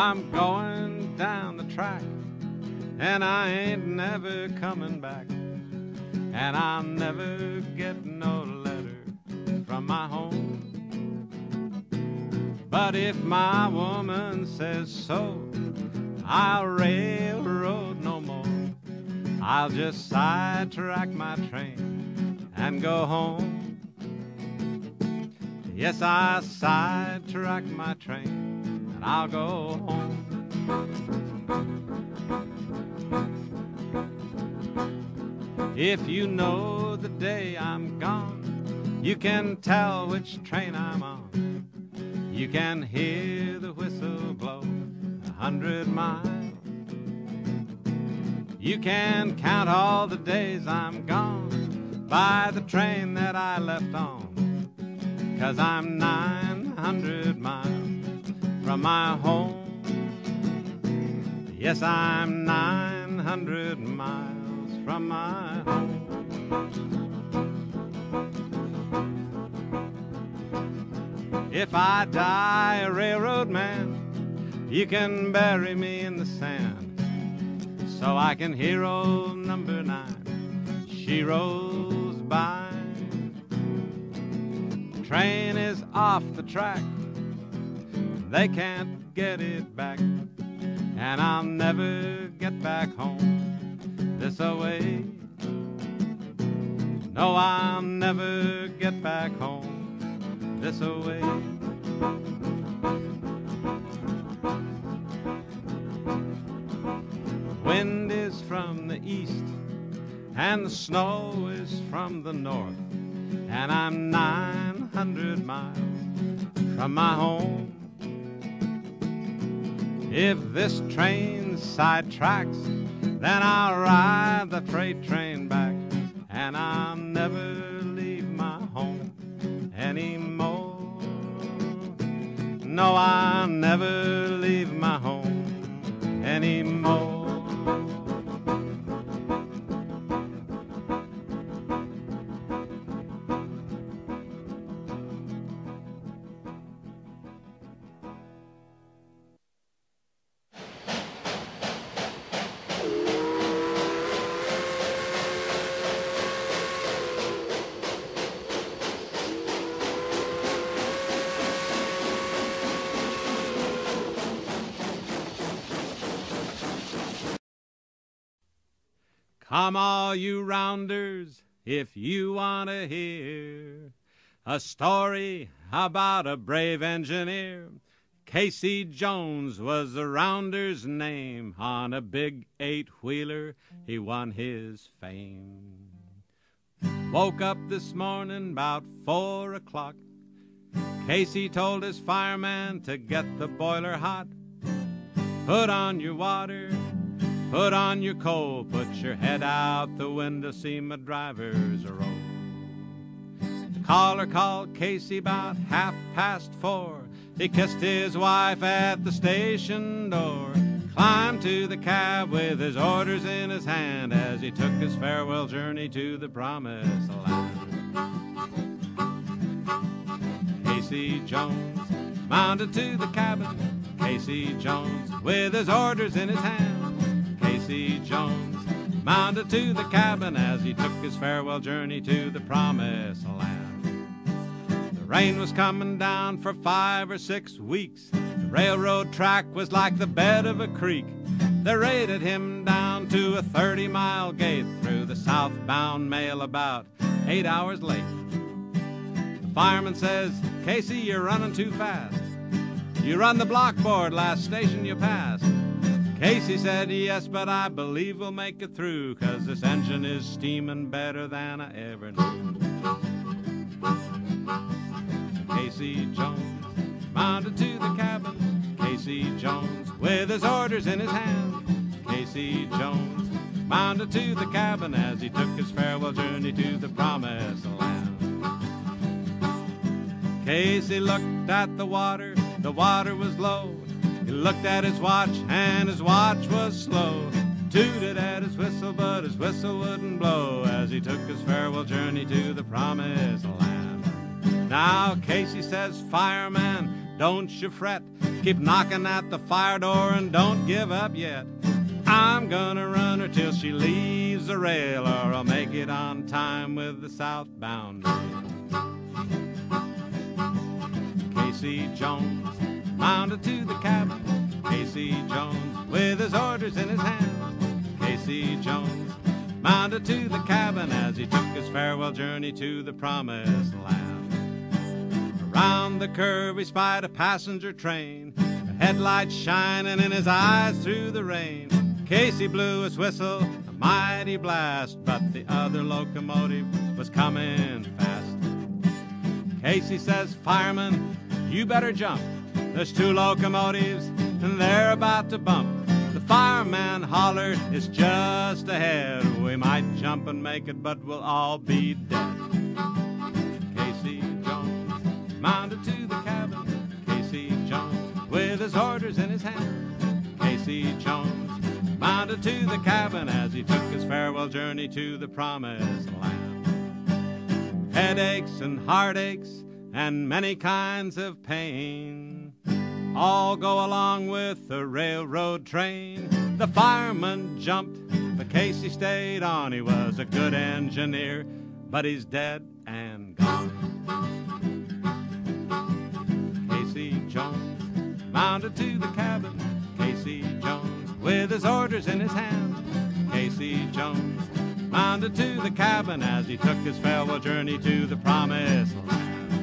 I'm going down the track, and I ain't never coming back, and I'll never get no letter from my home. But if my woman says so, I'll railroad no more. I'll just sidetrack my train and go home. Yes, I sidetrack my train and I'll go home. If you know the day I'm gone, you can tell which train I'm on. You can hear the whistle blow 100 miles. You can count all the days I'm gone by the train that I left on, 'cause I'm 900 miles from my home. Yes, I'm 900 miles from my home. If I die a railroad man, you can bury me in the sand, so I can hear old number 9. She rolls by. The train is off the track, they can't get it back, and I'll never get back home this away. No, I'll never get back home this away. Wind is from the east and the snow is from the north, and I'm 900 miles from my home. If this train sidetracks, then I'll ride the freight train back, and I'll never leave my home anymore. No, I'll never leave my home anymore. Come all you rounders, if you want to hear a story about a brave engineer. Casey Jones was the rounder's name. On a big 8-wheeler, he won his fame. Woke up this morning about 4 o'clock. Casey told his fireman to get the boiler hot. Put on your water, put on your coal, put your head out the window, see my driver's roll. The caller called Casey about 4:30. He kissed his wife at the station door, climbed to the cab with his orders in his hand as he took his farewell journey to the promised land. Casey Jones mounted to the cabin, Casey Jones with his orders in his hand. Casey Jones mounted to the cabin as he took his farewell journey to the promised land. The rain was coming down for 5 or 6 weeks. The railroad track was like the bed of a creek. They raided him down to a 30-mile gate through the southbound mail about 8 hours late. The fireman says, "Casey, you're running too fast. You run the blockboard last station you passed." Casey said, "Yes, but I believe we'll make it through, 'cause this engine is steaming better than I ever knew." Casey Jones mounted to the cabin, Casey Jones with his orders in his hand. Casey Jones mounted to the cabin as he took his farewell journey to the promised land. Casey looked at the water was low. He looked at his watch, and his watch was slow. Tooted at his whistle, but his whistle wouldn't blow as he took his farewell journey to the promised land. Now Casey says, "Fireman, don't you fret. Keep knocking at the fire door and don't give up yet. I'm gonna run her till she leaves the rail, or I'll make it on time with the southbound rail. Casey Jones mounted to the cabin. Casey Jones with his orders in his hand. Casey Jones mounted to the cabin as he took his farewell journey to the promised land. Around the curve he spied a passenger train, the headlights shining in his eyes through the rain. Casey blew his whistle, a mighty blast, but the other locomotive was coming fast. Casey says, "Fireman, you better jump. There's two locomotives and they're about to bump." The fireman hollered, "It's just ahead. We might jump and make it, but we'll all be dead." Casey Jones mounted to the cabin. Casey Jones with his orders in his hand. Casey Jones mounted to the cabin as he took his farewell journey to the promised land. Headaches and heartaches and many kinds of pain all go along with the railroad train. The fireman jumped, but Casey stayed on. He was a good engineer, but he's dead and gone. Casey Jones mounted to the cabin. Casey Jones with his orders in his hand. Casey Jones mounted to the cabin as he took his farewell journey to the promised land.